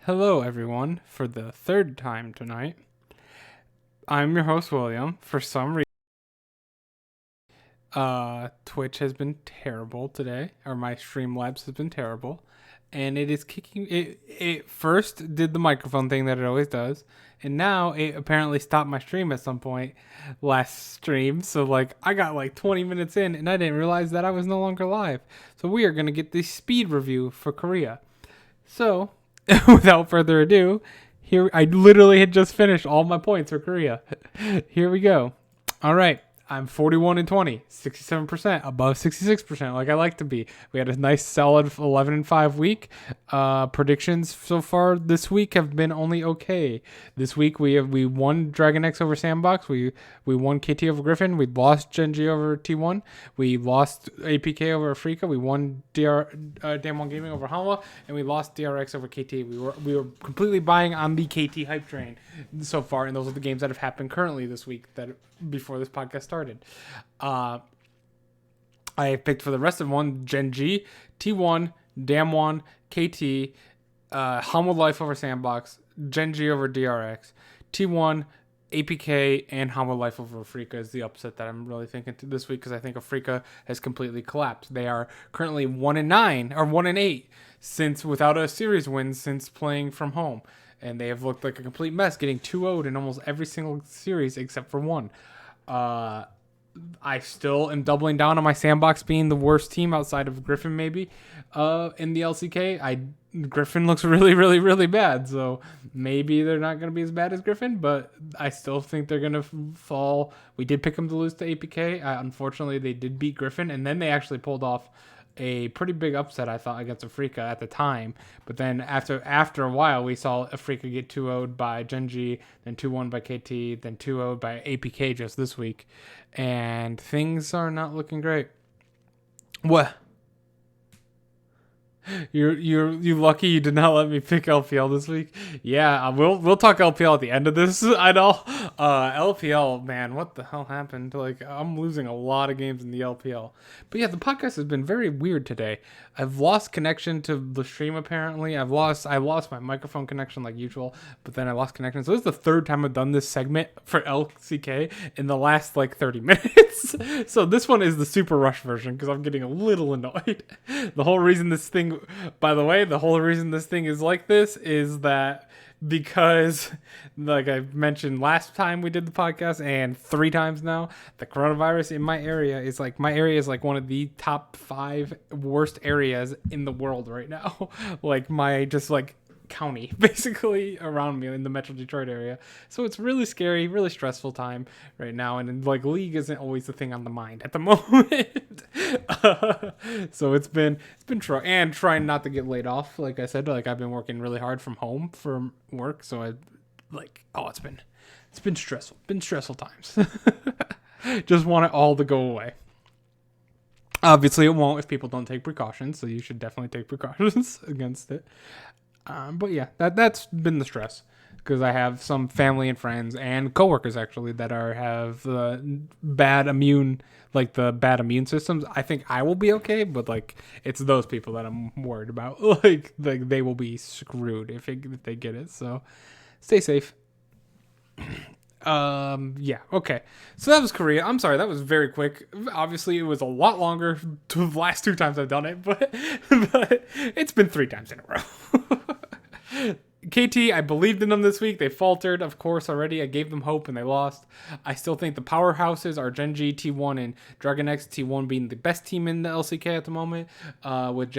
Hello, everyone, for the third time tonight. I'm your host, William. For some reason, Twitch has been terrible today, or my Streamlabs has been terrible, and it is kicking. It first did the microphone thing that it always does, and now it apparently stopped my stream at some point last stream. So I got 20 minutes in, and I didn't realize that I was no longer live. So we are gonna get the speed review for Korea. So, without further ado, here I literally had just finished all my points for Korea. Here we go. All right. I'm 41 and 20, 67%, above 66%, like I like to be. We had a nice solid 11 and 5 week. Predictions so far this week have been only okay. This week we won Dragon X over Sandbox. We won KT over Griffin. We lost Genji over T1. We lost APK over Afrika. We won Damwon Gaming over Hanwha, and we lost DRX over KT. We were completely buying on the KT hype train so far, and those are the games that have happened currently this week that before this podcast started. I picked for the rest of one Genji, T1, Damwon, KT, Hanwha Life over Sandbox, Genji over DRX, T1, APK, and Hanwha Life over Afrika is the upset that I'm really thinking this week, because I think Afrika has completely collapsed. They are currently 1-9 or 1-8 since without a series win since playing from home, and they have looked like a complete mess, getting 2-0'd in almost every single series except for one. I still am doubling down on my Sandbox being the worst team outside of Griffin, maybe, in the LCK. Griffin looks really, really, really bad, so maybe they're not going to be as bad as Griffin, but I still think they're going to fall. We did pick them to lose to APK. Unfortunately, they did beat Griffin, and then they actually pulled off a pretty big upset, I thought, against Afrika at the time. But then after a while, we saw Afrika get 2-0'd by Genji, then 2-1 by KT, then 2-0'd by APK just this week. And things are not looking great. What? You lucky you did not let me pick LPL this week. Yeah, we'll talk LPL at the end of this. I know. LPL, man, what the hell happened? I'm losing a lot of games in the LPL. But yeah, the podcast has been very weird today. I've lost connection to the stream apparently. I lost my microphone connection like usual, but then I lost connection. So this is the third time I've done this segment for LCK in the last 30 minutes. So this one is the super rush version because I'm getting a little annoyed. The whole reason this thing is like this is that because, like I mentioned last time we did the podcast and 3 times now, the coronavirus in my area is one of the top 5 worst areas in the world right now. County basically around me in the Metro Detroit area, so it's really scary, really stressful time right now, and league isn't always the thing on the mind at the moment. So it's been trying not to get laid off. Like I said, I've been working really hard from home for work, so it's been stressful times. Just want it all to go away. Obviously it won't if people don't take precautions, so you should definitely take precautions against it. But yeah, that's been the stress, because I have some family and friends and coworkers actually that have bad immune systems. I think I will be okay, but it's those people that I'm worried about. They will be screwed if they get it. So stay safe. Yeah, okay. So that was Korea. I'm sorry, that was very quick. Obviously, it was a lot longer to the last 2 times I've done it, but it's been 3 times in a row. KT, I believed in them this week. They faltered, of course, already. I gave them hope and they lost. I still think the powerhouses are Genji, T1, and Dragon X. T1 being the best team in the LCK at the moment, with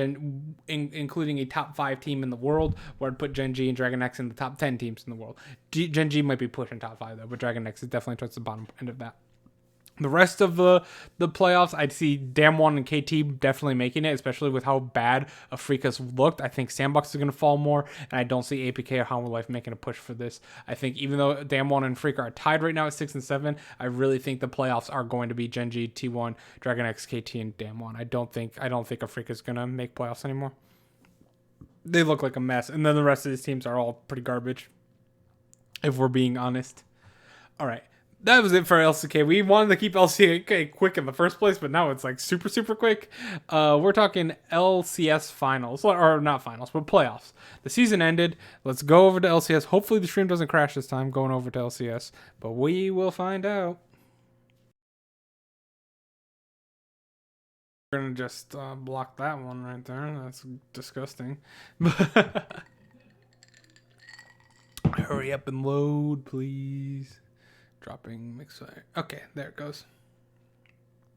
including a top 5 team in the world, where I'd put Genji and Dragon X in the top 10 teams in the world. Genji might be pushing top 5 though, but Dragon X is definitely towards the bottom end of that. The rest of the playoffs, I'd see Damwon and KT definitely making it, especially with how bad Afrika's looked. I think Sandbox is going to fall more, and I don't see APK or Hanwha Life making a push for this. I think even though Damwon and Afrika are tied right now at 6 and 7, I really think the playoffs are going to be Genji, T1, Dragon X, KT, and Damwon. I don't think Afrika's going to make playoffs anymore. They look like a mess, and then the rest of these teams are all pretty garbage, if we're being honest. All right. that was it for LCK. We wanted to keep LCK quick in the first place, but now it's like super, super quick. We're talking LCS finals, or not finals, but playoffs. The season ended. Let's go over to LCS. Hopefully the stream doesn't crash this time going over to LCS, but we will find out. We're going to just block that one right there. That's disgusting. Hurry up and load, please. Dropping mixer. Okay, there it goes.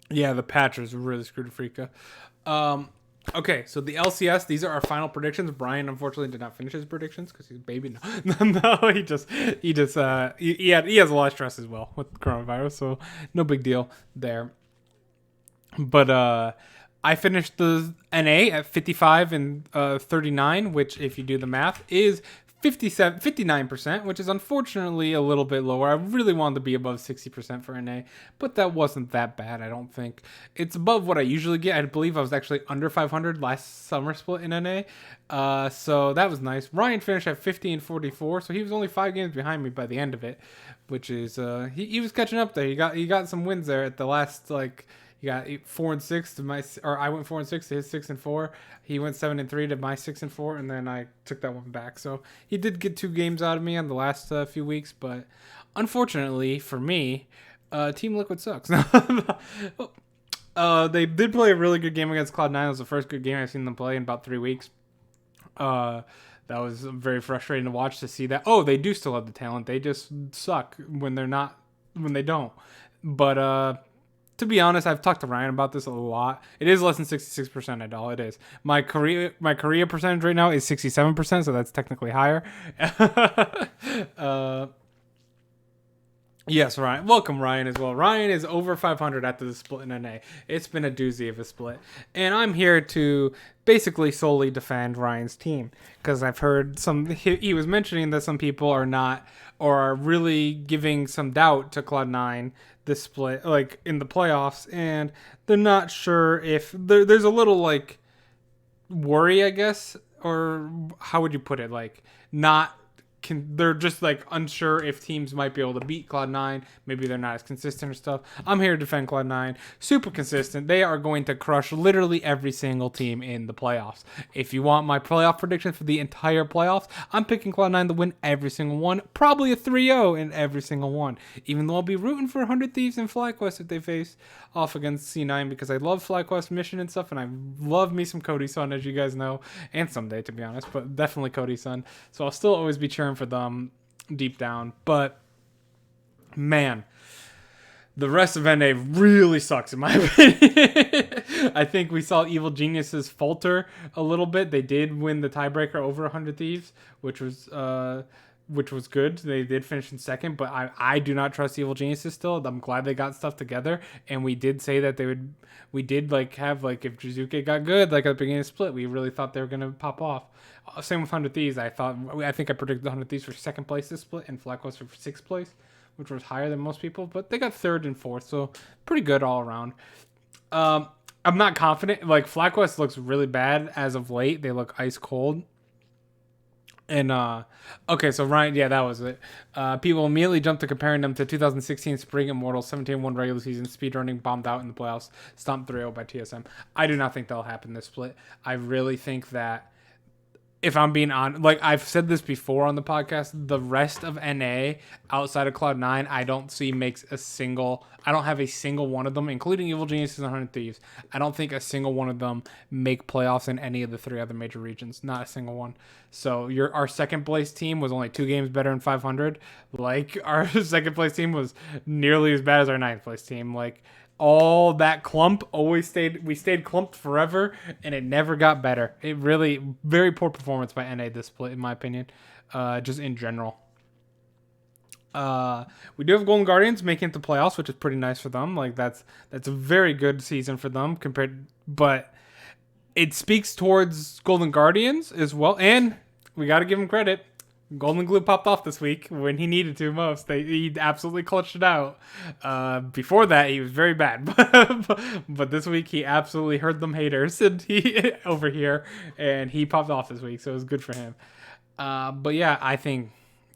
Yeah, the patch was really screwed Freaka. Okay, so the LCS, these are our final predictions. Brian unfortunately did not finish his predictions because he's a baby. No, he has a lot of stress as well with coronavirus, so no big deal there. But I finished the NA at 55 and 39, which if you do the math is 59%, which is unfortunately a little bit lower. I really wanted to be above 60% for NA, but that wasn't that bad, I don't think. It's above what I usually get. I believe I was actually under 500 last summer split in NA, so that was nice. Ryan finished at 50 and 44, so he was only 5 games behind me by the end of it, which is he was catching up there. He got some wins there at the last, like, he got 4 and 6 to my, or I went 4 and 6 to his 6 and 4. He went 7 and 3 to my 6 and 4, and then I took that one back. So he did get 2 games out of me on the last few weeks, but unfortunately for me, Team Liquid sucks. They did play a really good game against Cloud9. It was the first good game I've seen them play in about 3 weeks. That was very frustrating to watch, to see that. Oh, they do still have the talent. They just suck when they don't. But to be honest, I've talked to Ryan about this a lot. It is less than 66% at all. It is. My Korea percentage right now is 67%, so that's technically higher. Yes, Ryan. Welcome, Ryan, as well. Ryan is over 500 after the split in NA. It's been a doozy of a split. And I'm here to basically solely defend Ryan's team, because I've heard he was mentioning that some people are not, or are really giving some doubt to Cloud9 this split, like in the playoffs, and they're not sure if there's a little like worry, I guess, or how would you put it, like they're just like unsure if teams might be able to beat Cloud9. Maybe they're not as consistent or stuff. I'm here to defend Cloud9. Super consistent. They are going to crush literally every single team in the playoffs. If you want my playoff prediction for the entire playoffs, I'm picking Cloud9 to win every single one. Probably a 3-0 in every single one. Even though I'll be rooting for 100 Thieves and FlyQuest if they face off against C9, because I love FlyQuest mission and stuff, and I love me some Cody Sun, as you guys know, and someday, to be honest, but definitely Cody Sun. So I'll still always be cheering for them deep down. But man, the rest of NA really sucks in my opinion. I think we saw Evil Geniuses falter a little bit. They did win the tiebreaker over 100 Thieves, which was good. They did finish in second, but I do not trust Evil Geniuses still. I'm glad they got stuff together, and we did say that we did like have, like, if Jizuke got good, like at the beginning of the split, we really thought they were gonna pop off. Same with 100 Thieves. I think I predicted 100 Thieves for second place this split, and FlyQuest for 6th place, which was higher than most people, but they got 3rd and 4th, so pretty good all around. I'm not confident. Like, FlyQuest looks really bad as of late. They look ice cold. And okay, so Ryan, yeah, that was it. People immediately jumped to comparing them to 2016 Spring Immortals, 17-1 regular season, speedrunning, bombed out in the playoffs, stomped 3-0 by TSM. I do not think that'll happen this split. I really think that, if I'm being honest, like I've said this before on the podcast, the rest of NA outside of Cloud9, I don't see I don't have a single one of them, including Evil Geniuses and 100 Thieves. I don't think a single one of them make playoffs in any of the 3 other major regions. Not a single one. So our second place team was only 2 games better than 500. Like, our second place team was nearly as bad as our 9th place team. Like, all that clump we stayed clumped forever, and it never got better. It really, very poor performance by NA this split, in my opinion, just in general. We do have Golden Guardians making it to playoffs, which is pretty nice for them. Like, that's a very good season for them but it speaks towards Golden Guardians as well, and we got to give them credit. Golden Glue popped off this week when he needed to most. He absolutely clutched it out. Before that, he was very bad, but this week he absolutely heard them haters and over here, and he popped off this week, so it was good for him. But yeah, I think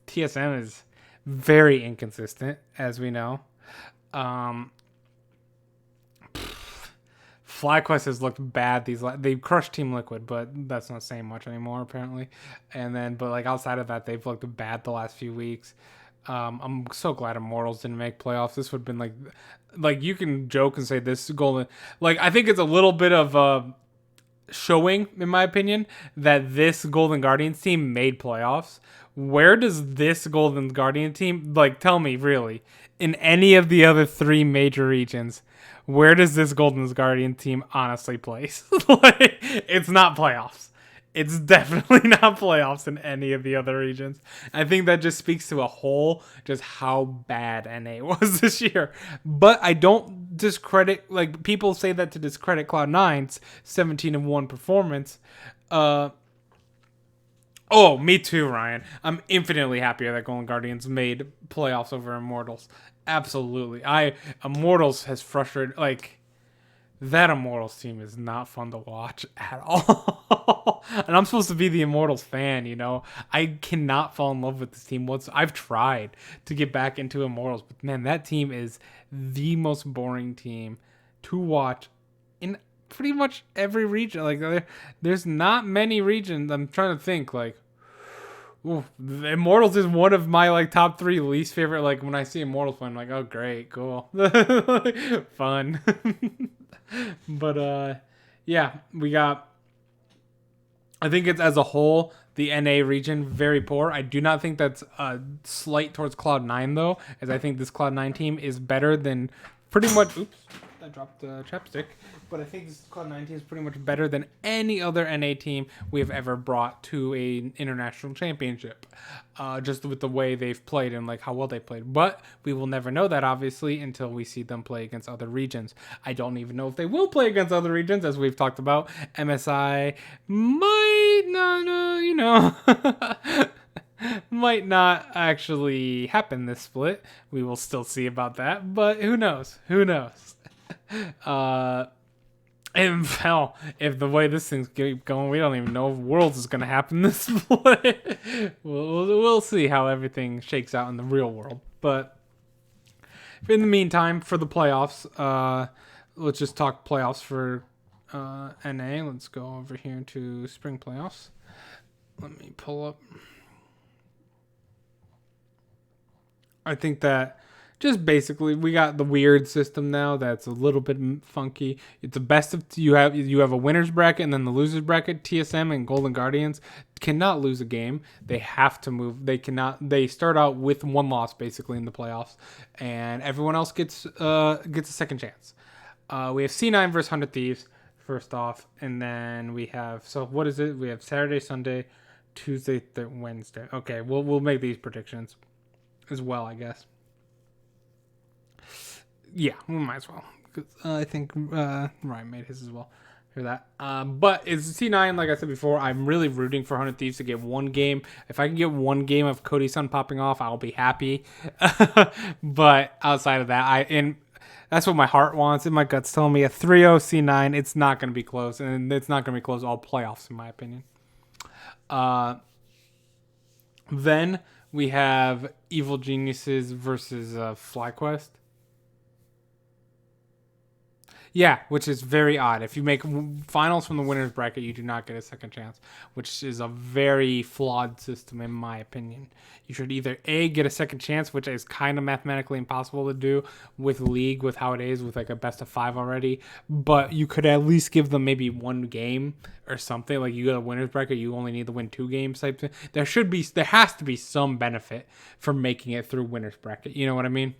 TSM is very inconsistent, as we know. Um, FlyQuest has looked bad. They crushed Team Liquid, but that's not saying much anymore apparently. And then, but like outside of that, they've looked bad the last few weeks. I'm so glad Immortals didn't make playoffs. This would have been like you can joke and say this golden. Like I think it's a little bit of showing, in my opinion, that this Golden Guardians team made playoffs. Where does this Golden Guardian team, like, tell me really, in any of the other three major regions, where does this Golden Guardian team honestly place? Like, it's not playoffs. It's definitely not playoffs in any of the other regions. I think that just speaks to a whole just how bad NA was this year. But I don't discredit, like people say that to discredit Cloud9's 17-1 performance. Oh, me too, Ryan. I'm infinitely happier that Golden Guardians made playoffs over Immortals. Absolutely. Immortals has frustrated, like that Immortals team is not fun to watch at all. And I'm supposed to be the Immortals fan, you know. I cannot fall in love with this team once. I've tried to get back into Immortals, but man, that team is the most boring team to watch in pretty much every region. Like there's not many regions. I'm trying to think like ooh, Immortals is one of my like top 3 least favorite. Like when I see Immortals play, I'm like, oh great, cool, fun. But yeah, we got. I think it's as a whole the NA region very poor. I do not think that's a slight towards Cloud9 though, as I think this Cloud9 team is better than pretty much. Oops, I dropped the chapstick. But I think this Cloud9 team is pretty much better than any other NA team we have ever brought to an international championship. Just with the way they've played and like how well they played. But we will never know that obviously until we see them play against other regions. I don't even know if they will play against other regions, as we've talked about. MSI might not, you know. Might not actually happen this split. We will still see about that, but who knows? Who knows? And hell, if the way this thing's going, we don't even know if Worlds is going to happen this split. We'll see how everything shakes out in the real world. But in the meantime, for the playoffs, let's just talk playoffs for NA. Let's go over here to spring playoffs. Let me pull up. I think that just basically we got the weird system now that's a little bit funky. It's the best of you have a winners bracket and then the losers bracket. TSM and Golden Guardians cannot lose a game. They have to move. They start out with one loss basically in the playoffs, and everyone else gets a second chance. We have C9 versus 100 Thieves first off, and then we have, so what is it? We have Saturday, Sunday, Tuesday, Wednesday. Okay, we'll make these predictions as well, I guess. Yeah, we might as well. I think Ryan made his as well. Hear that. But it's C9, like I said before, I'm really rooting for 100 Thieves to get one game. If I can get one game of Cody Sun popping off, I'll be happy. But outside of that, that's what my heart wants and my gut's telling me a 3-0 C9, it's not going to be close. And it's not going to be close all playoffs, in my opinion. Then we have Evil Geniuses versus FlyQuest. Yeah, which is very odd. If you make finals from the winner's bracket, you do not get a second chance, which is a very flawed system in my opinion. You should either A, get a second chance, which is kind of mathematically impossible to do with League, with how it is, with like a best of 5 already, but you could at least give them maybe one game or something. Like you got a winner's bracket, you only need to win 2 games type thing. There has to be some benefit for making it through winner's bracket. You know what I mean?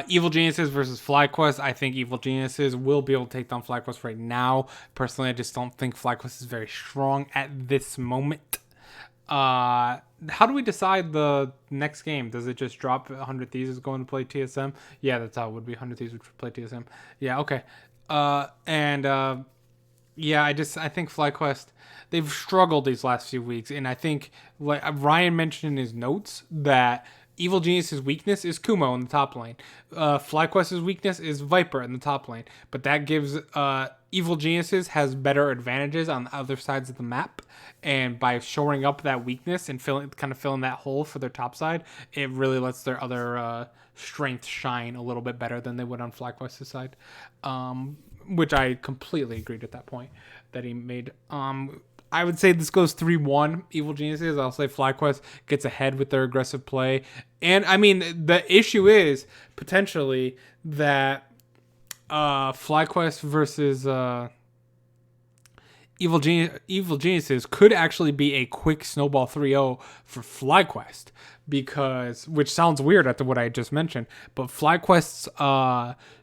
Evil Geniuses versus FlyQuest. I think Evil Geniuses will be able to take down FlyQuest right now. Personally, I just don't think FlyQuest is very strong at this moment. How do we decide the next game? Does it just drop 100 Thieves is going to play TSM? Yeah, that's how it would be. 100 Thieves would play TSM. Yeah, okay. Yeah, I think FlyQuest, they've struggled these last few weeks, and I think like Ryan mentioned in his notes that Evil Genius's weakness is Kumo in the top lane. FlyQuest's weakness is Viper in the top lane. But that gives Evil Geniuses has better advantages on the other sides of the map, and by shoring up that weakness and filling that hole for their top side, it really lets their other strength shine a little bit better than they would on FlyQuest's side, which I completely agreed at that point that he made. I would say this goes 3-1 Evil Geniuses. I'll say FlyQuest gets ahead with their aggressive play. And, I mean, the issue is potentially that FlyQuest versus Evil Geniuses could actually be a quick snowball 3-0 for FlyQuest, because, which sounds weird after what I just mentioned, but FlyQuest's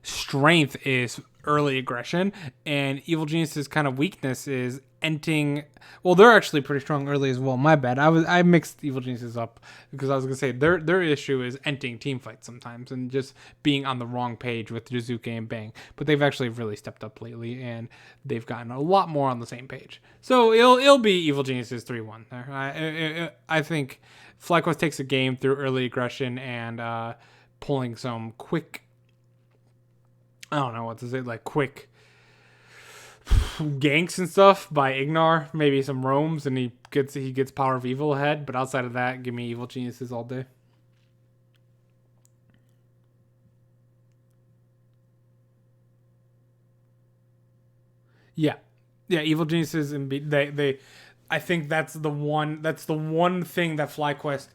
strength is early aggression, and Evil Genius's kind of weakness is enting. Well, they're actually pretty strong early as well. My bad. I mixed Evil Geniuses up because I was gonna say their issue is enting team fights sometimes and just being on the wrong page with Jizuke and Bang. But they've actually really stepped up lately, and they've gotten a lot more on the same page. So it'll be Evil Geniuses 3-1 there. I think FlyQuest takes a game through early aggression and pulling some quick. I don't know what to say, like quick ganks and stuff by Ignar, maybe some roams, and he gets Power of Evil ahead. But outside of that, give me Evil Geniuses all day. Yeah, Evil Geniuses and they. I think that's the one thing that FlyQuest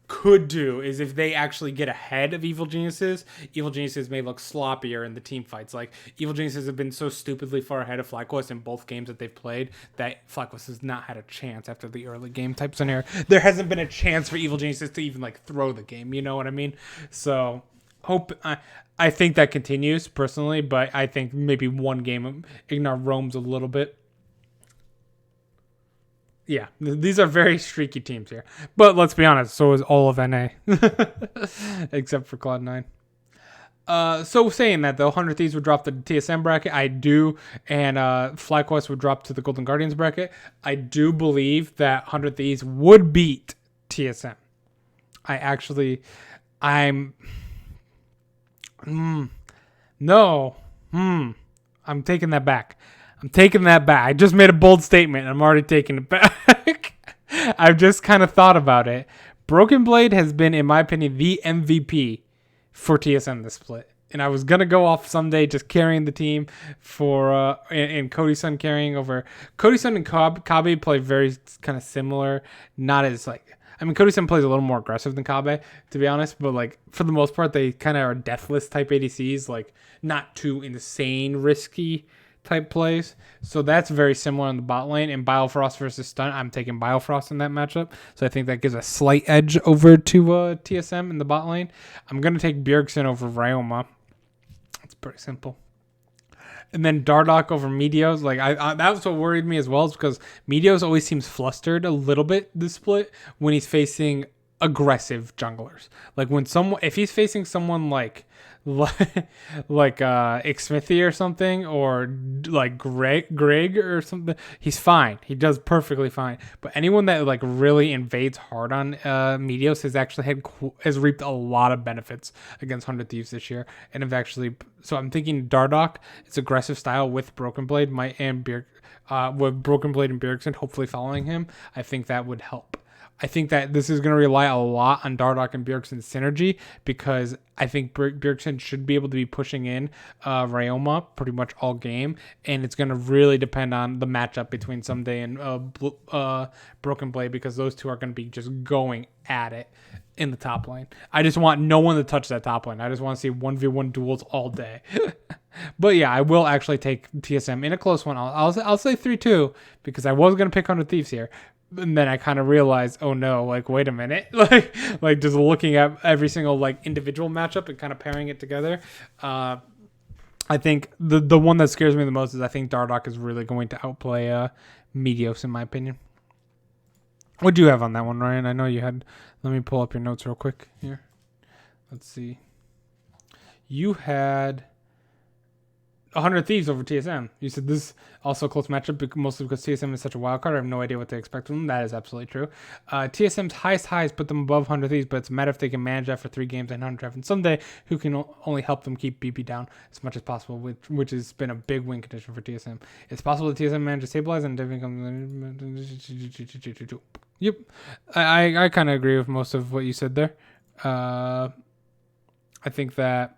could do is if they actually get ahead of Evil Geniuses may look sloppier in the team fights. Like, Evil Geniuses have been so stupidly far ahead of FlyQuest in both games that they've played that FlyQuest has not had a chance after the early game type scenario. There hasn't been a chance for Evil Geniuses to even like throw the game, you know what I mean? So I think that continues personally, but I think maybe one game Ignar roams a little bit. Yeah, these are very streaky teams here. But let's be honest, so is all of NA. Except for Cloud9. So saying that, though, 100 Thieves would drop the TSM bracket. I do. And FlyQuest would drop to the Golden Guardians bracket. I do believe that 100 Thieves would beat TSM. No. I'm taking that back. I just made a bold statement. I'm already taking it back. I've just kind of thought about it. Broken Blade has been, in my opinion, the MVP for TSM this split. And I was going to go off someday just carrying the team for, and Cody-san carrying over. Cody-san and Kabe play very kind of similar. Not as like, I mean, Cody-san plays a little more aggressive than Kabe, to be honest. But like, for the most part, they kind of are deathless type ADCs. Like, not too insane risky type plays. So that's very similar in the bot lane. And Biofrost versus Stun, I'm taking Biofrost in that matchup. So I think that gives a slight edge over to TSM in the bot lane. I'm going to take Bjergsen over Ryoma. It's pretty simple. And then Dardoch over Meteos. Like, that was what worried me as well, is because Meteos always seems flustered a little bit this split when he's facing aggressive junglers. Like, if he's facing someone like Xmithy or something, or like Greg or something, he's fine. He does perfectly fine. But anyone that like really invades hard on Meteos has reaped a lot of benefits against 100 Thieves this year, and have actually. So I'm thinking Dardoch, its aggressive style with Broken Blade, with Broken Blade and Bjergsen hopefully following him. I think that would help. I think that this is going to rely a lot on Dardoch and Bjergsen's synergy, because I think Bjergsen should be able to be pushing in Ryoma pretty much all game, and it's going to really depend on the matchup between Someday and Broken Blade, because those two are going to be just going at it in the top lane. I just want no one to touch that top lane. I just want to see 1v1 duels all day. But yeah, I will actually take TSM in a close one. I'll say 3-2, because I was going to pick 100 Thieves here. And then I kind of realized, oh no, like, wait a minute. like just looking at every single like individual matchup and kind of pairing it together. I think the one that scares me the most is I think Dardoch is really going to outplay Meteos, in my opinion. What do you have on that one, Ryan? I know you had. Let me pull up your notes real quick here. Let's see. You had 100 Thieves over TSM. You said this also a close matchup, mostly because TSM is such a wild card. I have no idea what to expect from them. That is absolutely true. TSM's highest highs put them above 100 Thieves, but it's a matter if they can manage that for 3 games and 100 and someday who can only help them keep BP down as much as possible, which has been a big win condition for TSM. It's possible that TSM managed to stabilize and Yep. I kind of agree with most of what you said there. I think that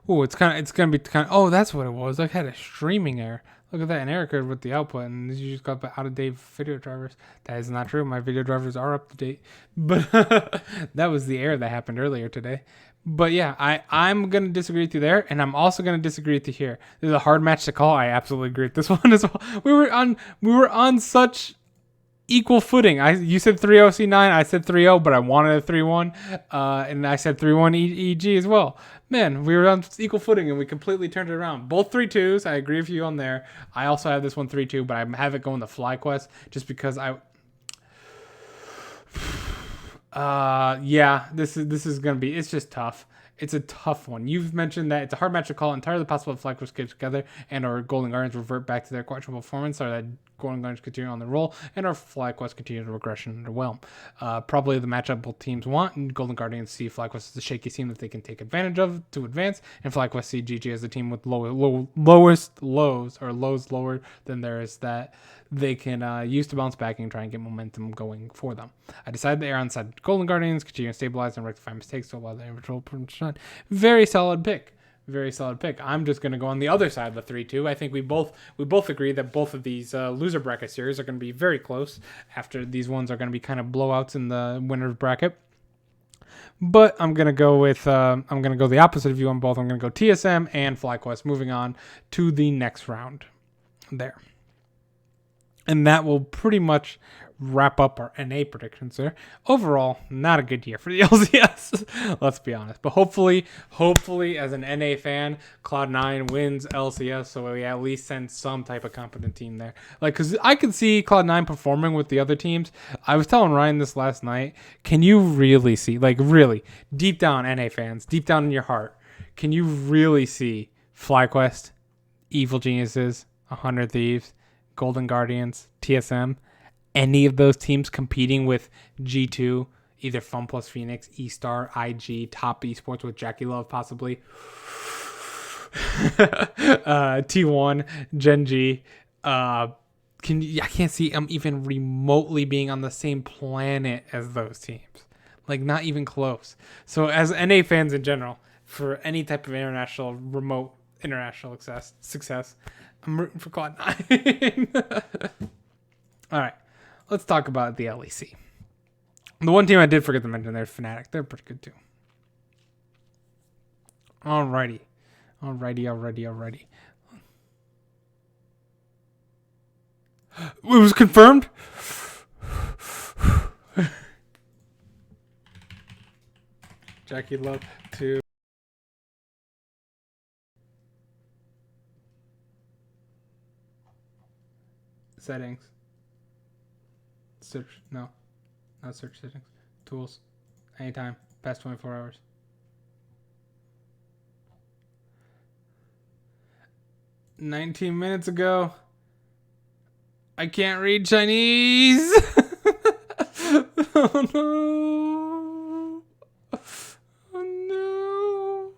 it's gonna be kind of. Oh, that's what it was. I had a streaming error. Look at that, an error code with the output, and you just got the out of date video drivers. That is not true. My video drivers are up to date, but that was the error that happened earlier today. But yeah, I'm gonna disagree with you there, and I'm also gonna disagree with you here. This is a hard match to call. I absolutely agree with this one as well. We were on such equal footing. You said 3-0 C9, I said 3-0, but I wanted a 3-1, and I said 3-1 EG as well. Man, we were on equal footing, and we completely turned it around. Both 3-2s, I agree with you on there. I also have this one 3-2, but I have it going to FlyQuest just because this is gonna be. It's just tough. It's a tough one. You've mentioned that it's a hard match to call. Entirely possible that FlyQuest get together and our Golden Guardians revert back to their questionable performance, or that Golden Guardians continue on the roll, and our FlyQuest continue to regression and overwhelm. Probably the matchup both teams want, and Golden Guardians see FlyQuest as a shaky team that they can take advantage of to advance, and FlyQuest see GG as a team with lowest lows, or lows lower than theirs, that they can use to bounce back and try and get momentum going for them. I decided to err on side Golden Guardians, continue to stabilize and rectify mistakes to allow the individual percent. Very solid pick. Very solid pick. I'm just going to go on the other side of the 3-2. I think we both agree that both of these loser bracket series are going to be very close. After these ones are going to be kind of blowouts in the winner's bracket. But I'm going to go with the opposite of you on both. I'm going to go TSM and FlyQuest, moving on to the next round there. And that will pretty much wrap up our NA predictions there. Overall, not a good year for the LCS. Let's be honest. But hopefully, as an NA fan, Cloud9 wins LCS, so we at least send some type of competent team there. Because I can see Cloud9 performing with the other teams. I was telling Ryan this last night. Can you really see, really, deep down, NA fans, deep down in your heart, can you really see FlyQuest, Evil Geniuses, 100 Thieves, Golden Guardians, TSM, any of those teams competing with G2, either Fun Plus Phoenix, E-Star, IG, Top Esports with Jackie Love possibly, T1, Gen G. I can't see them even remotely being on the same planet as those teams. Not even close. So as NA fans in general, for any type of remote international success, I'm rooting for Cloud9. All right, let's talk about the LEC. The one team I did forget to mention there is Fnatic. They're pretty good too. Alrighty. It was confirmed. Jackie Love to settings. Search. No. Not search settings. Tools. Anytime. Past 24 hours. $19 ago. I can't read Chinese. Oh no. Oh no.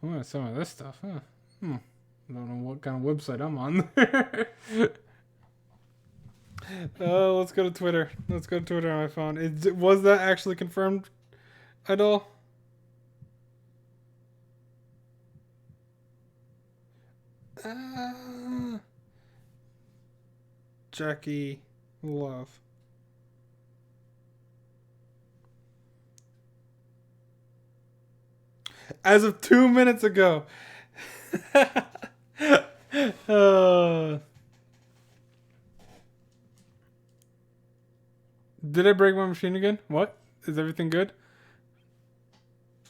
I want some of this stuff, huh? I don't know what kind of website I'm on there. Let's go to Twitter. Let's go to Twitter on my phone. Was that actually confirmed at all? Jackie Love. As of 2 minutes ago. Did I break my machine again? What? Is everything good?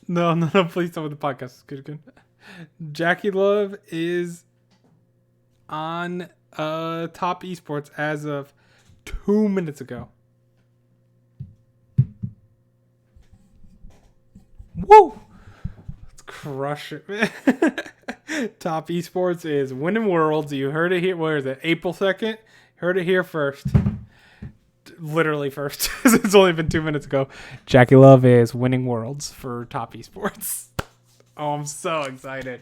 No, please tell me the podcast is good again. Jackie Love is on Top Esports as of 2 minutes ago. Woo! That's crush it, man. Top esports is winning worlds. You heard it here. Where is it? April 2nd. Heard it here first. Literally first. It's only been 2 minutes ago. Jackie Love is winning worlds for top esports. Oh, I'm so excited.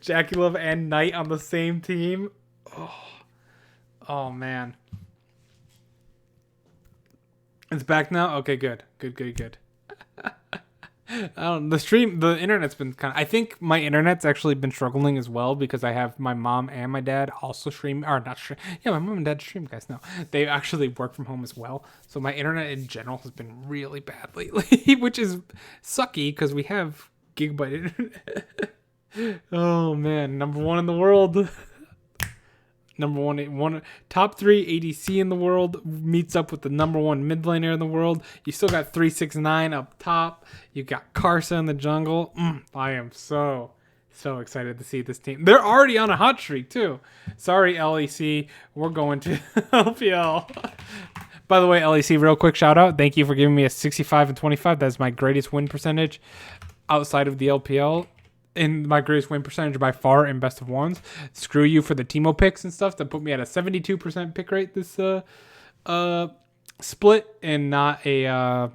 Jackie Love and Knight on the same team. Oh man. It's back now? Okay, good. Good. The internet's been I think my internet's actually been struggling as well because I have my mom and my dad also stream, or not stream. Yeah, my mom and dad stream, guys. No, they actually work from home as well. So my internet in general has been really bad lately, which is sucky because we have gigabyte internet. Oh man, number one in the world. Number one, top 3 ADC in the world meets up with the number 1 mid laner in the world. You still got 369 up top. You got Karsa in the jungle. I am so excited to see this team. They're already on a hot streak too. Sorry, LEC. We're going to LPL. By the way, LEC, real quick shout out. Thank you for giving me a 65-25. That's my greatest win percentage outside of the LPL. In my greatest win percentage by far in best of ones. Screw you for the Teemo picks and stuff that put me at a 72% pick rate this split and not a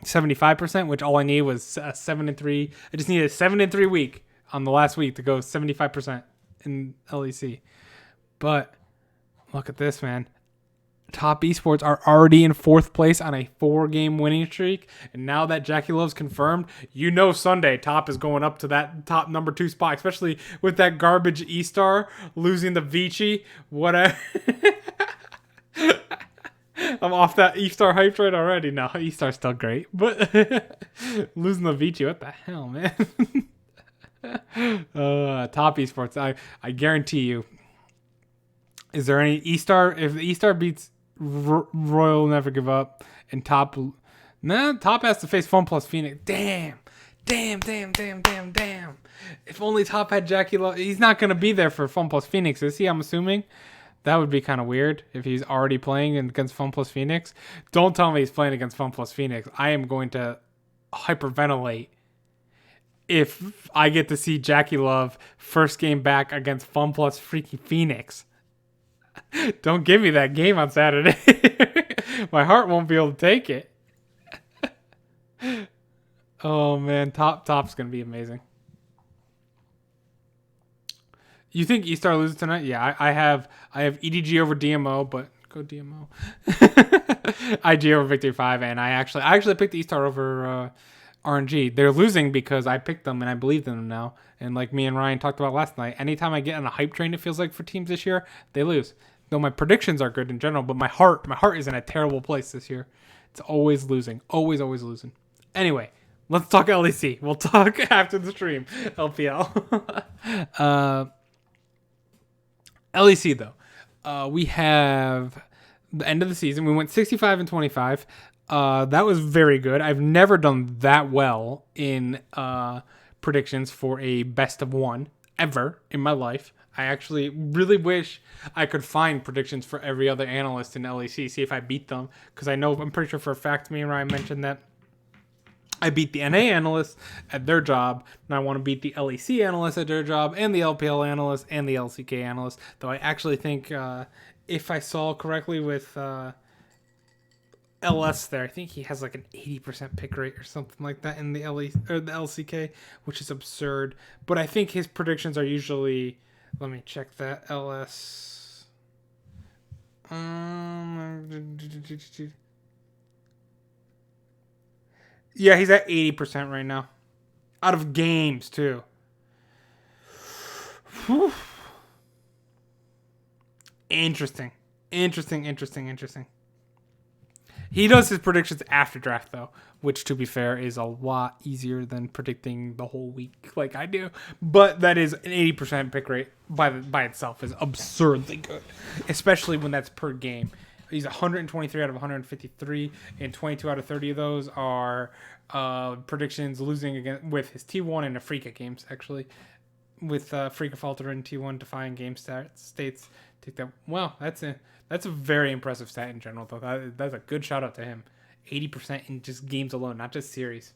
75%, which all I need was a 7-3. I just needed a 7-3 week on the last week to go 75% in LEC. But look at this, man. Top esports are already in 4th place on a 4-game winning streak. And now that Jackie Love's confirmed, you know Sunday top is going up to that top number 2 spot, especially with that garbage E-Star losing the Vici. Whatever. I'm off that E-Star hype train already. No, E-Star's still great. But losing the Vici, what the hell, man? Top esports, I guarantee you. Is there any E-Star? If the E-Star beats Royal Never Give Up and top has to face Fun Plus Phoenix. Damn. If only Top had Jackie Love. He's not going to be there for Fun Plus Phoenix, is he? I'm assuming. That would be kind of weird if he's already playing against Fun Plus Phoenix. Don't tell me he's playing against Fun Plus Phoenix. I am going to hyperventilate if I get to see Jackie Love first game back against Fun Plus freaking Phoenix. Don't give me that game on Saturday. My heart won't be able to take it. Oh man, top's gonna be amazing. You think E-Star loses tonight? Yeah, I have EDG over DMO, but go DMO. IG over Victory 5, and I actually picked E-Star over RNG. They're losing because I picked them and I believed in them now. And like me and Ryan talked about last night, anytime I get on a hype train, it feels like for teams this year, they lose. Though my predictions are good in general, but my heart is in a terrible place this year. It's always losing. Always losing. Anyway, let's talk LEC. We'll talk after the stream. LPL. LEC, though. We have the end of the season. We went 65-25. That was very good. I've never done that well in predictions for a best of 1 ever in my life. I actually really wish I could find predictions for every other analyst in LEC, see if I beat them. Because I'm pretty sure for a fact me and Ryan mentioned that I beat the NA analysts at their job, and I want to beat the LEC analysts at their job, and the LPL analysts, and the LCK analysts. Though I actually think, if I saw correctly with LS there, I think he has like an 80% pick rate or something like that in the the LCK, which is absurd. But I think his predictions are usually... Let me check that. LS. Yeah, he's at 80% right now. Out of games, too. Whew. Interesting. He does his predictions after draft, though, which, to be fair, is a lot easier than predicting the whole week like I do. But that is an 80% pick rate by itself is absurdly good, especially when that's per game. He's 123 out of 153, and 22 out of 30 of those are predictions losing again with his T1 and Afrika games, actually. With Afrika Falter and T1 defying game states. Take that. Well, that's a very impressive stat in general, though. That's a good shout out to him. 80% in just games alone, not just series.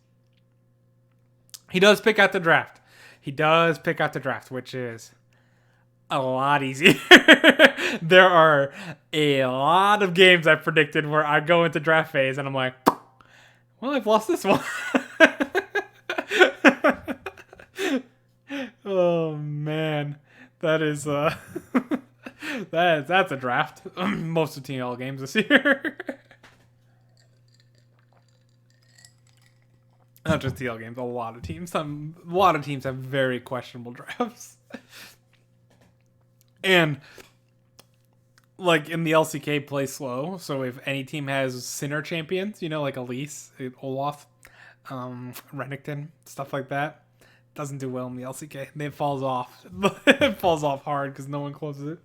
He does pick out the draft. He does pick out the draft, which is a lot easier. There are a lot of games I predicted where I go into draft phase and I'm like, well, I've lost this one. Oh man, that is that's a draft. Most of TL games this year. Not just TL games, a lot of teams. A lot of teams have very questionable drafts. And like in the LCK, play slow. So if any team has Sinner champions, like Elise, Olaf, Renekton, stuff like that, doesn't do well in the LCK. It falls off. It falls off hard because no one closes it.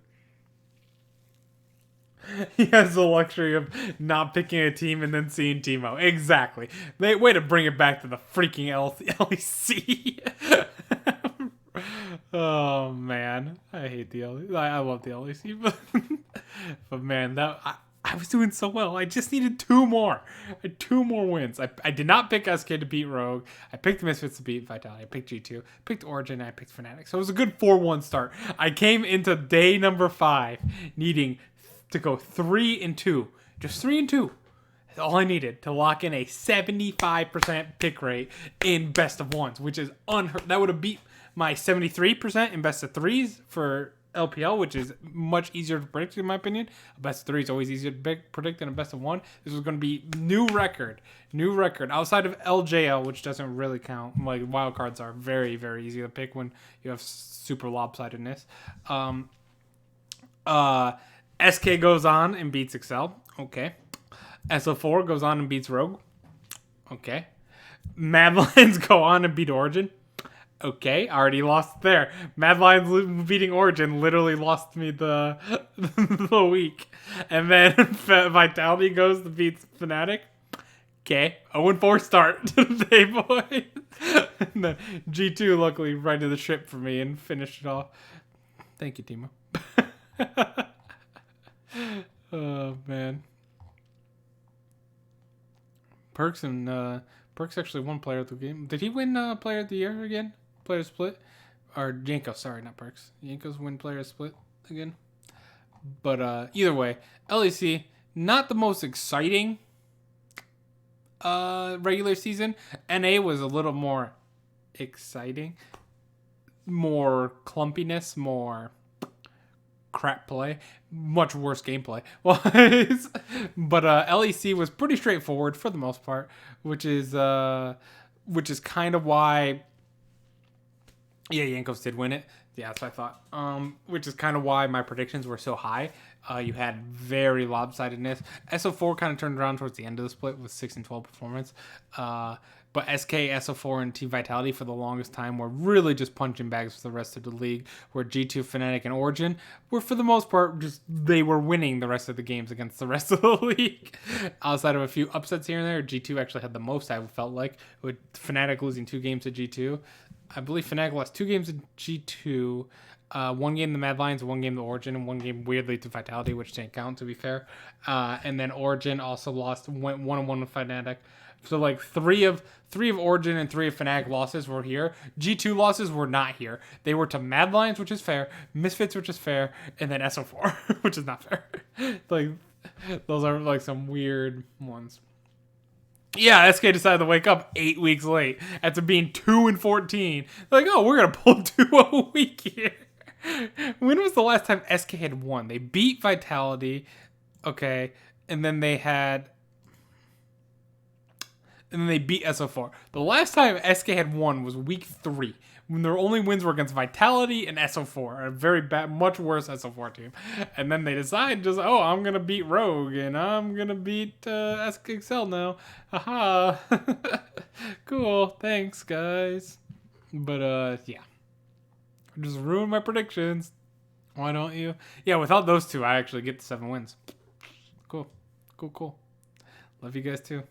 He has the luxury of not picking a team and then seeing Teemo. Exactly. Way to bring it back to the freaking LEC. Oh man, I hate the LEC. I love the LEC, but man, I was doing so well. I just needed 2 more. I had 2 more wins. I did not pick SK to beat Rogue. I picked Misfits to beat Vitality. I picked G2. Picked Origin. And I picked Fnatic. So it was a good 4-1 start. I came into day number 5 needing to go 3-2. Just 3-2. That's all I needed to lock in a 75% pick rate in best of ones, which is unheard. That would have beat my 73% in best of 3s for LPL, which is much easier to predict in my opinion. A best of 3 is always easier to predict than a best of 1. This was going to be new record outside of LJL, which doesn't really count. Like wildcards are very, very easy to pick when you have super lopsidedness. SK goes on and beats Excel. Okay. SO4 goes on and beats Rogue. Okay. Mad Lions go on and beat Origin. Okay, already lost there. Mad Lions beating Origin literally lost me the week. And then Vitality goes to beat Fnatic. Okay, 0-4 start today, boys. And then G2 luckily righted the ship for me and finished it off. Thank you, Teemo. Oh, man. Perks actually won Player of the Game. Did he win Player of the Year again? Player split? Or Janko, sorry, not Perks. Janko's win Player split again. But either way, LEC, not the most exciting regular season. NA was a little more exciting. More clumpiness, more crap play, much worse gameplay. Well, but LEC was pretty straightforward for the most part, which is kind of why. Yeah, Yankos did win it. Yeah, that's what I thought. Which is kind of why my predictions were so high. You had very lopsidedness. SO4 kind of turned around towards the end of the split with 6-12 performance. But SK, SO4, and Team Vitality for the longest time were really just punching bags for the rest of the league, where G2, Fnatic, and Origin were, for the most part, they were winning the rest of the games against the rest of the league. Outside of a few upsets here and there, G2 actually had the most, I felt like, with Fnatic losing 2 games to G2. I believe Fnatic lost 2 games to G2, 1 game to Mad Lions, 1 game to Origin, and 1 game weirdly to Vitality, which didn't count, to be fair. And then Origin also went 1-1 with Fnatic. So like 3 of Origin and 3 of Fnatic losses were here. G2 losses were not here. They were to Mad Lions, which is fair, Misfits, which is fair, and then SO4, which is not fair. Like those are like some weird ones. Yeah, SK decided to wake up 8 weeks late after being 2-14. Like, oh, we're gonna pull 2 a week here. When was the last time SK had won? They beat Vitality, okay, and then they beat SO4. The last time SK had won was week 3, when their only wins were against Vitality and SO4, a very bad, much worse SO4 team. And then they decide just, oh, I'm going to beat Rogue, and I'm going to beat SKXL now. Haha. Cool. Thanks, guys. But, yeah. Just ruined my predictions. Why don't you? Yeah, without those 2, I actually get the 7 wins. Cool. Cool. Love you guys, too.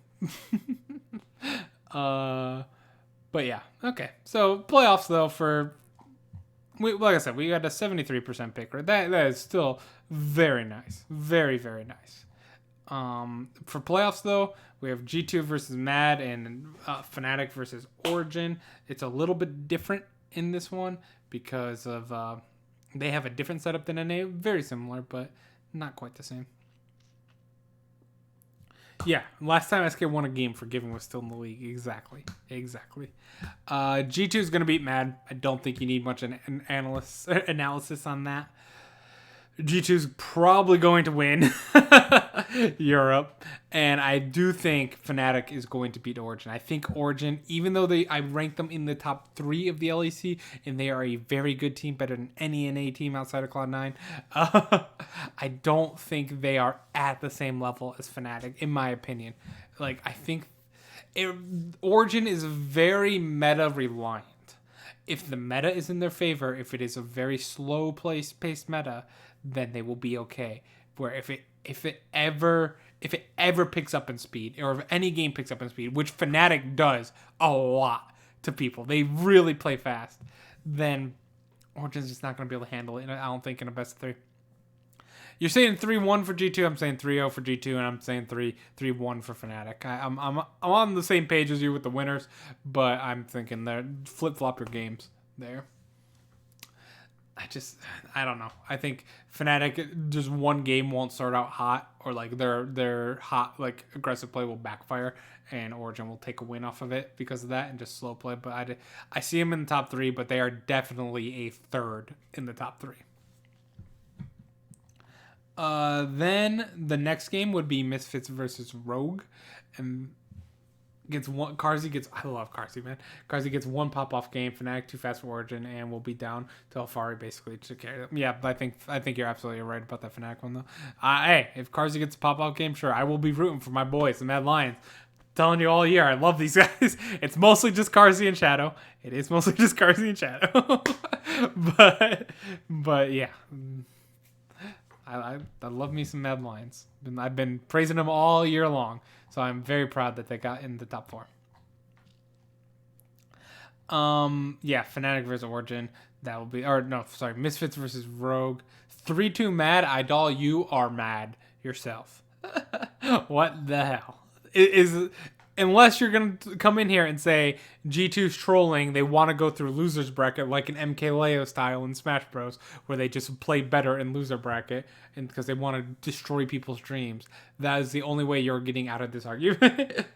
But yeah, okay. So playoffs though, like I said, we got a 73% pick rate. That is still very nice, very, very nice. For playoffs, though, we have G2 versus Mad and Fnatic versus Origin. It's a little bit different in this one because of they have a different setup than NA. Very similar, but not quite the same. Yeah, last time SK won a game for Giving was still in the league. Exactly. G2 is going to beat Mad. I don't think you need much analysis on that. G2's probably going to win Europe, and I do think Fnatic is going to beat Origin. I think Origin, even though I rank them in the top 3 of the LEC, and they are a very good team, better than any NA team outside of Cloud9, I don't think they are at the same level as Fnatic, in my opinion. Like, I think Origin is very meta reliant. If the meta is in their favor, if it is a very slow paced meta, then they will be okay. Where if it ever picks up in speed, or if any game picks up in speed, which Fnatic does a lot to people, they really play fast, then Origin's just not going to be able to handle it. I don't think in a best of 3. You're saying 3-1 for G2. I'm saying 3-0 for G2, and I'm saying 3-1 for Fnatic. I'm on the same page as you with the winners, but I'm thinking that flip flop your games there. I don't know. I think Fnatic, just one game won't start out hot, or like their hot, like, aggressive play will backfire, and Origin will take a win off of it because of that and just slow play. But I see them in the top 3, but they are definitely a third in the top 3. Then the next game would be Misfits versus Rogue, and I love Carzzy, man. Carzzy gets one pop-off game, Fnatic too fast for Origin, and will be down to Alfari basically to carry them. Yeah, but I think you're absolutely right about that Fnatic one, though. Hey, if Carzzy gets a pop-off game, sure, I will be rooting for my boys, the Mad Lions. I'm telling you all year, I love these guys. It's mostly just Carzzy and Shadow. It is mostly just Carzzy and Shadow. but yeah. I love me some Mad Lions. I've been praising them all year long, so I'm very proud that they got in the top 4. Yeah, Fnatic versus Origin. That will be, Misfits versus Rogue. 3-2 Mad. Idol, you are mad yourself. What the hell? Unless you're going to come in here and say G2's trolling, they want to go through loser's bracket like an MKLeo style in Smash Bros, where they just play better in loser bracket and because they want to destroy people's dreams. That is the only way you're getting out of this argument.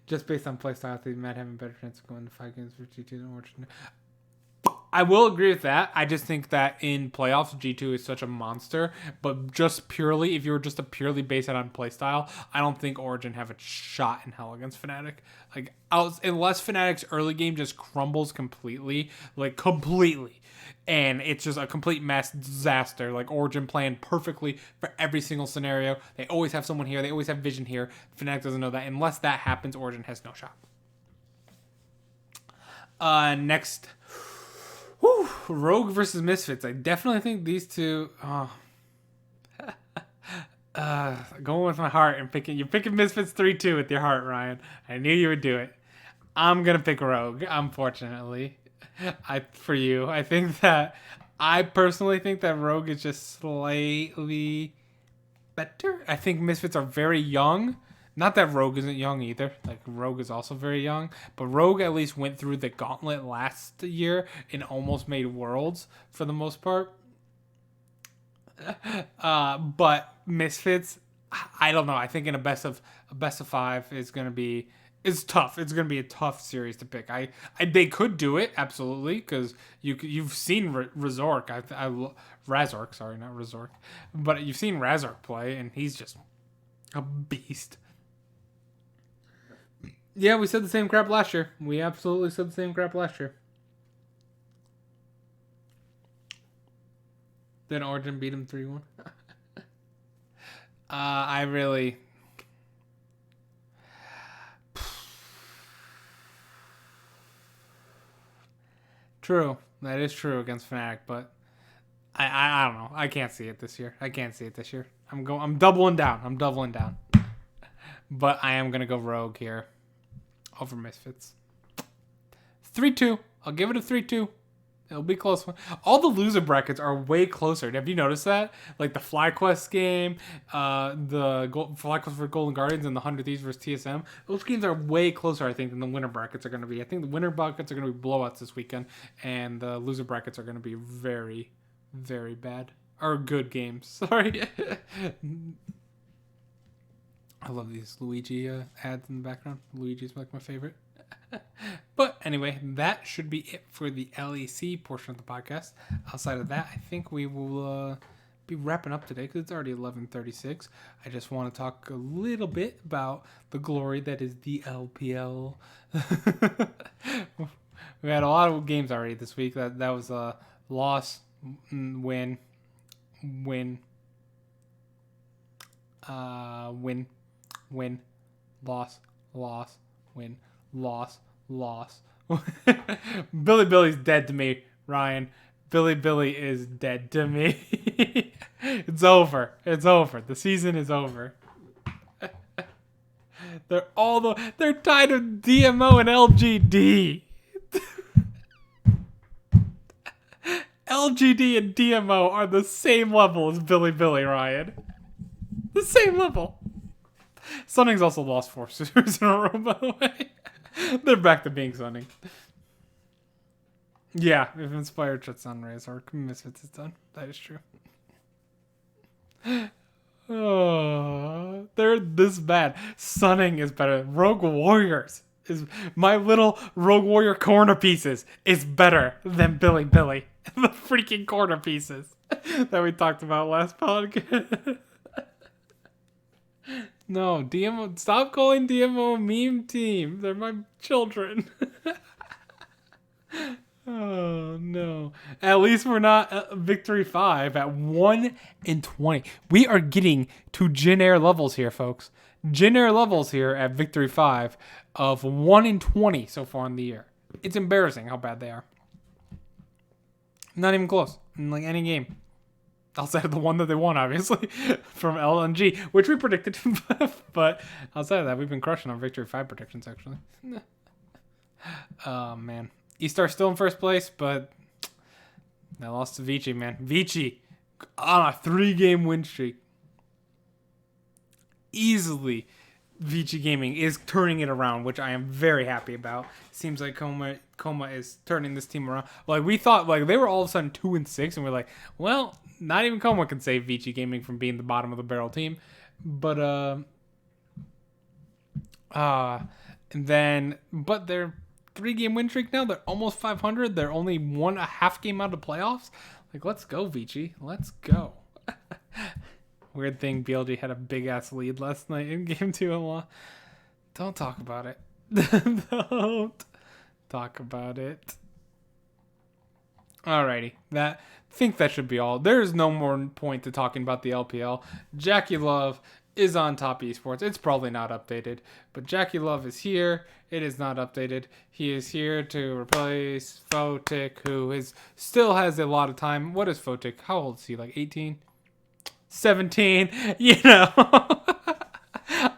Just based on playstyle, I think Matt having a better chance of going to 5 games for G2 than Origin. I will agree with that. I just think that in playoffs, G2 is such a monster. But just purely, if you were just to purely base it on playstyle, I don't think Origin have a shot in hell against Fnatic. Like, unless Fnatic's early game just crumbles completely, and it's just a complete mass disaster, like Origin playing perfectly for every single scenario. They always have someone here. They always have vision here. Fnatic doesn't know that. Unless that happens, Origin has no shot. Next... Whew, Rogue versus Misfits. I definitely think these two. Going with my heart and you're picking Misfits 3-2 with your heart, Ryan. I knew you would do it. I'm gonna pick Rogue. Unfortunately, I personally think that Rogue is just slightly better. I think Misfits are very young. Not that Rogue isn't young either. Like, Rogue is also very young. But Rogue at least went through the gauntlet last year and almost made Worlds for the most part. But Misfits, I don't know. I think in a best of 5 is going to be... It's tough. It's going to be a tough series to pick. They could do it, absolutely, because you've seen Razork. Razork, sorry, not Razork. But you've seen Razork play, and he's just a beast. Yeah, we said the same crap last year. We absolutely said the same crap last year. Then Origin beat him 3-1. I really... True. That is true against Fnatic, but I don't know. I can't see it this year. I'm doubling down. But I am going to go Rogue here over Misfits. 3-2. I'll give it a 3-2. It'll be close. All the loser brackets are way closer. Have you noticed that? Like the FlyQuest game, FlyQuest for Golden Guardians, and the 100 Thieves versus TSM. Those games are way closer, I think, than the winner brackets are going to be. I think the winner brackets are going to be blowouts this weekend, and the loser brackets are going to be very, very bad. Or good games. Sorry. I love these Luigi ads in the background. Luigi's like my favorite. But anyway, that should be it for the LEC portion of the podcast. Outside of that, I think we will be wrapping up today because it's already 11:36. I just want to talk a little bit about the glory that is the LPL. We had a lot of games already this week. That was a loss, win, loss, win, loss. Billy's dead to me, Ryan. Billy is dead to me. It's over. The season is over. They're tied with DMO and LGD. LGD and DMO are the same level as Billy, Ryan. The same level. Sunning's also lost 4 series in a row, by the way. They're back to being Sunning. Yeah, if Inspired shuts down Rays or Misfits is done. That is true. Oh, they're this bad. Sunning is better. Rogue Warriors is my little Rogue Warrior corner pieces is better than Billy. The freaking corner pieces that we talked about last podcast. No, DMO. Stop calling DMO a meme team. They're my children. Oh no! At least we're not Victory 5 at 1-20. We are getting to Jin Air levels here, folks. Jin Air levels here at Victory 5 of 1-20 so far in the year. It's embarrassing how bad they are. Not even close in like any game. Outside of the one that they won, obviously, from LNG, which we predicted. But outside of that, we've been crushing on Victory 5 predictions, actually. Oh, man. E-Star still in first place, but they lost to Vici, man. Vici on a 3-game win streak. Easily, Vici Gaming is turning it around, which I am very happy about. Seems like Coma is turning this team around. Like, we thought, like, they were all of a sudden 2-6, and we're like, well, not even Coma can save Vici Gaming from being the bottom of the barrel team. But, but they're 3-game win streak now. They're almost 500. They're only 1.5 game out of playoffs. Like, let's go, Vici. Let's go. Weird thing, BLG had a big-ass lead last night in Game 2 and lost. Don't talk about it. Don't talk about it. Alrighty. I think that should be all. There's no more point to talking about the LPL. Jackie Love is on Top Esports. It's probably not updated, but Jackie Love is here. It is not updated. He is here to replace Photic, who still has a lot of time. What is Photic? How old is he? Like 18? 17? You know.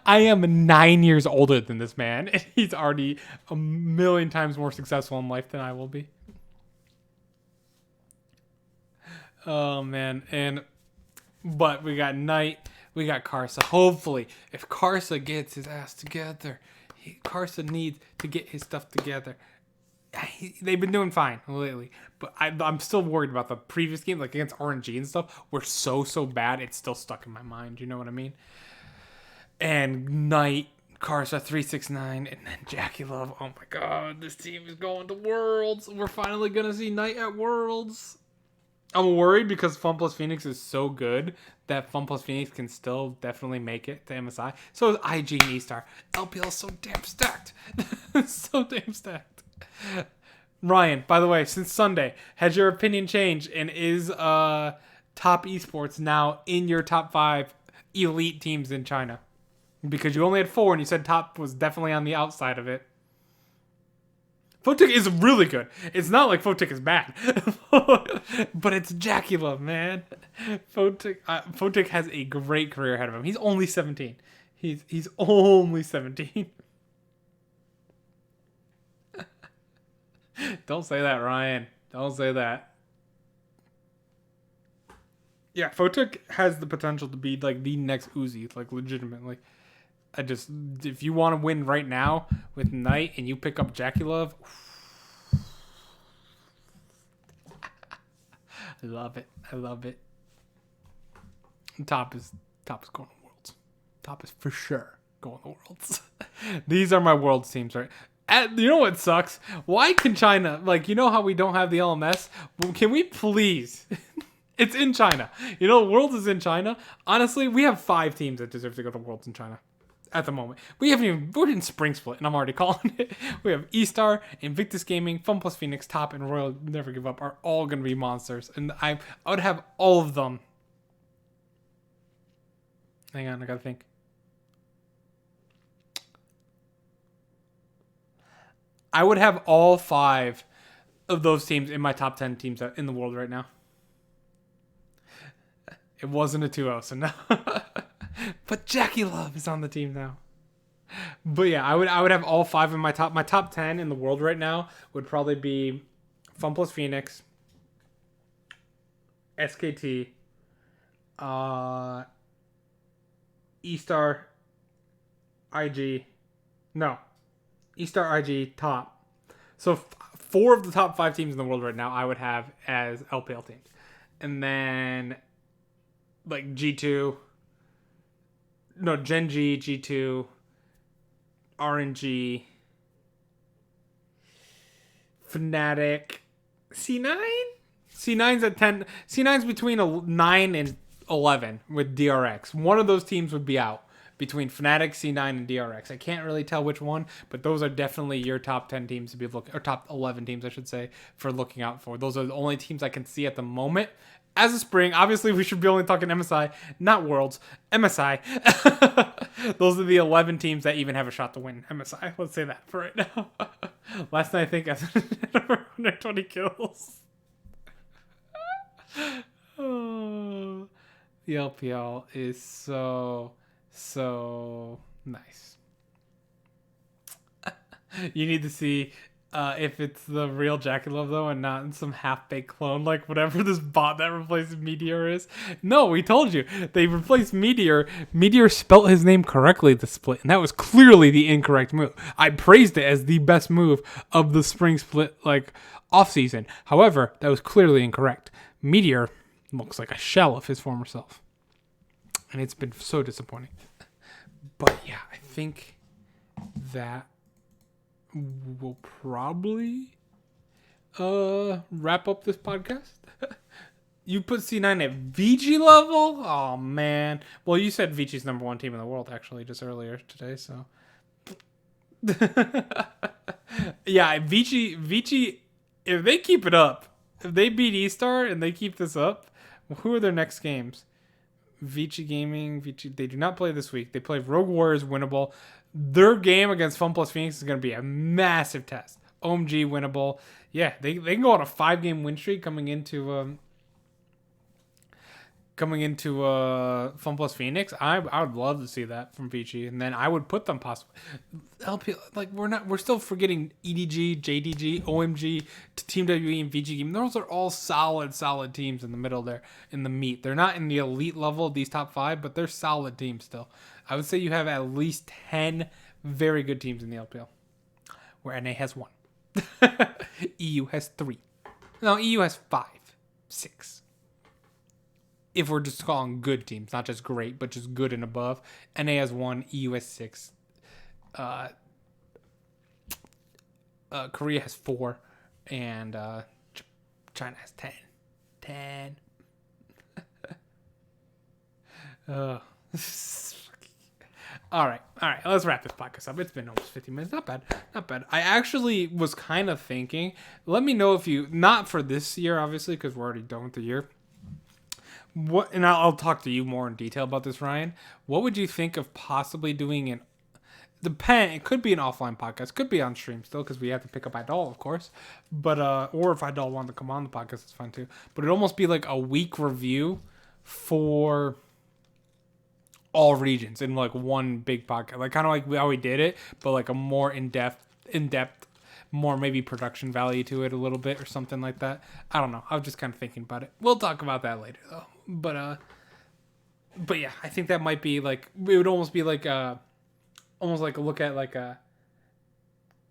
I am 9 years older than this man, and he's already a million times more successful in life than I will be. Oh, man. But we got Knight. We got Karsa. Hopefully, if Karsa gets his ass together, Karsa needs to get his stuff together. They've been doing fine lately, but I'm still worried about the previous game, like against RNG and stuff. Were so bad, it's still stuck in my mind. You know what I mean? And Knight, Karsa, 369, and then Jackie Love. Oh my God, this team is going to Worlds. We're finally gonna see Knight at Worlds. I'm worried because Fun Plus Phoenix is so good that Fun Plus Phoenix can still definitely make it to MSI. So is IG and E-Star. LPL is so damn stacked. So damn stacked. Ryan, by the way, since Sunday, has your opinion changed and is Top Esports now in your top 5 elite teams in China? Because you only had 4 and you said Top was definitely on the outside of it. Photic is really good. It's not like Photic is bad. But it's Jackie Love, man. Photic has a great career ahead of him. He's only 17. He's only 17. Don't say that, Ryan. Don't say that. Yeah, Photic has the potential to be like the next Uzi, like legitimately. If you want to win right now with Knight and you pick up Jackie Love, I love it. I love it. Top is going to Worlds. Top is for sure going to Worlds. These are my Worlds teams, right? You know what sucks? Why can China, like, you know how we don't have the LMS? Well, can we please? It's in China. You know, Worlds is in China. Honestly, we have 5 teams that deserve to go to Worlds in China at the moment. We're in Spring Split, and I'm already calling it. We have E-Star, Invictus Gaming, Fun Plus Phoenix, Top, and Royal Never Give Up are all going to be monsters. And I would have all of them. Hang on, I got to think. I would have all 5 of those teams in my top 10 teams in the world right now. It wasn't a 2-0, so no. But Jackie Love is on the team now. But yeah, I would have all 5 in my top. My top 10 in the world right now would probably be Fun Plus Phoenix, SKT, E-Star, IG. No. E-Star, IG, Top. So 4 of the top 5 teams in the world right now I would have as LPL teams. And then like G2, no, Gen G, G2, RNG, Fnatic, C9? C9's at 10. C9's between 9 and 11 with DRX. One of those teams would be out between Fnatic, C9, and DRX. I can't really tell which one, but those are definitely your top 10 teams to be looking, or top 11 teams, I should say, for looking out for. Those are the only teams I can see at the moment. As a spring, obviously we should be only talking MSI, not Worlds, MSI. Those are the 11 teams that even have a shot to win MSI. Let's say that for right now. Last night, I think I had over 120 kills. Oh, the LPL is so nice. You need to see if it's the real Jackie Love, though, and not some half-baked clone, like whatever this bot that replaces Meteor is. No, we told you. They replaced Meteor. Meteor spelt his name correctly to split, and that was clearly the incorrect move. I praised it as the best move of the spring split, like, off-season. However, that was clearly incorrect. Meteor looks like a shell of his former self. And it's been so disappointing. But, yeah, I think that we'll probably wrap up this podcast. You put C9 at VG level? Oh, man. Well, you said VG's number 1 team in the world, actually, just earlier today, so. Yeah, VG, if they keep it up, if they beat E-Star and they keep this up, who are their next games? VG Gaming, they do not play this week. They play Rogue Warriors, winnable. Their game against Fun Plus Phoenix is going to be a massive test. OMG, winnable. Yeah, they can go on a 5-game win streak coming into Fun Plus Phoenix. I would love to see that from VG, and then I would put them possibly LP. Like we're still forgetting EDG, JDG, OMG, Team WE, and VG Game. Those are all solid teams in the middle there in the meat. They're not in the elite level of these top 5, but they're solid teams still. I would say you have at least 10 very good teams in the LPL, where NA has 1, EU has 3, no, EU has 5, 6. If we're just calling good teams, not just great, but just good and above. NA has 1, EU has 6. Korea has 4, and China has 10. 10. All right. Let's wrap this podcast up. It's been almost 50 minutes. Not bad. I actually was kind of thinking, let me know if you, not for this year, obviously, because we're already done with the year. What, and I'll talk to you more in detail about this, Ryan. What would you think of possibly doing it could be an offline podcast, could be on stream still, because we have to pick up Idol, of course. But or if Idol wanted to come on the podcast, it's fine too. But it'd almost be like a week review for all regions in like one big podcast, like kind of like how we did it, but like a more in-depth more maybe production value to it a little bit or something like that. I don't know. I was just kind of thinking about it. We'll talk about that later though. But yeah, I think that might be like, it would almost be like almost like a look at like a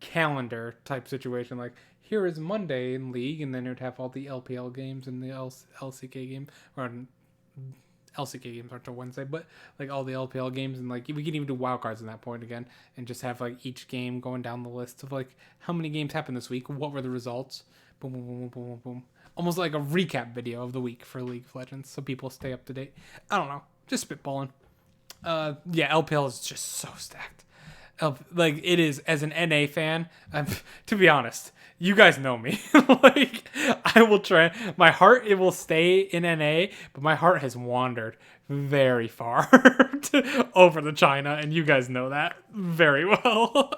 calendar type situation. Like, here is Monday in League, and then it would have all the LPL games and the LCK game, or LCK games aren't till Wednesday, but like all the LPL games, and like we can even do wildcards in that point again, and just have like each game going down the list of like how many games happened this week, what were the results, boom, boom, boom, boom, boom, boom. Almost like a recap video of the week for League of Legends, so people stay up to date. I don't know, just spitballing. Yeah, LPL is just so stacked. Like, it is, as an NA fan, to be honest, you guys know me. Like, I will try. My heart, it will stay in NA, but my heart has wandered very far over to China, and you guys know that very well.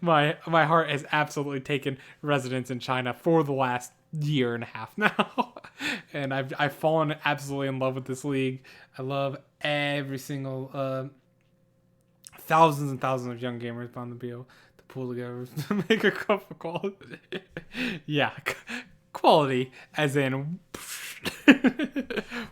My heart has absolutely taken residence in China for the last year and a half now, and I've fallen absolutely in love with this league. I love every single thousands and thousands of young gamers bound to be able to pull together to make a cup of quality. Yeah, quality as in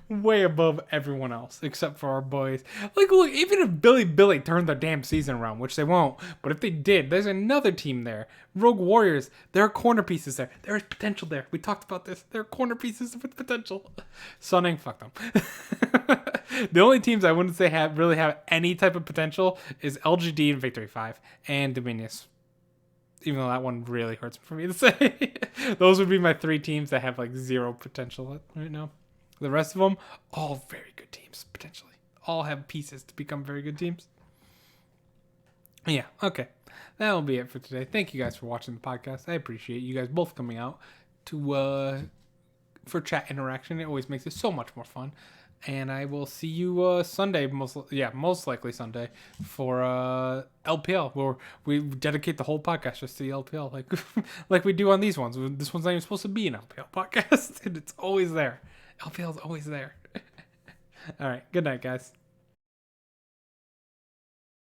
way above everyone else except for our boys. Like, look, even if Billy turned their damn season around, which they won't, but if they did, there's another team there. Rogue Warriors, there are corner pieces there. There is potential there. We talked about this. There are corner pieces with potential. Sunning, fuck them. The only teams I wouldn't say really have any type of potential is LGD and Victory 5 and Dominius. Even though that one really hurts for me to say. Those would be my three teams that have like zero potential right now. The rest of them, all very good teams, potentially. All have pieces to become very good teams. Yeah, okay. That'll be it for today. Thank you guys for watching the podcast. I appreciate you guys both coming out to for chat interaction. It always makes it so much more fun. And I will see you Sunday, most likely Sunday, for LPL, where we dedicate the whole podcast just to the LPL, like we do on these ones. This one's not even supposed to be an LPL podcast, and it's always there. LPL is always there. All right, good night, guys.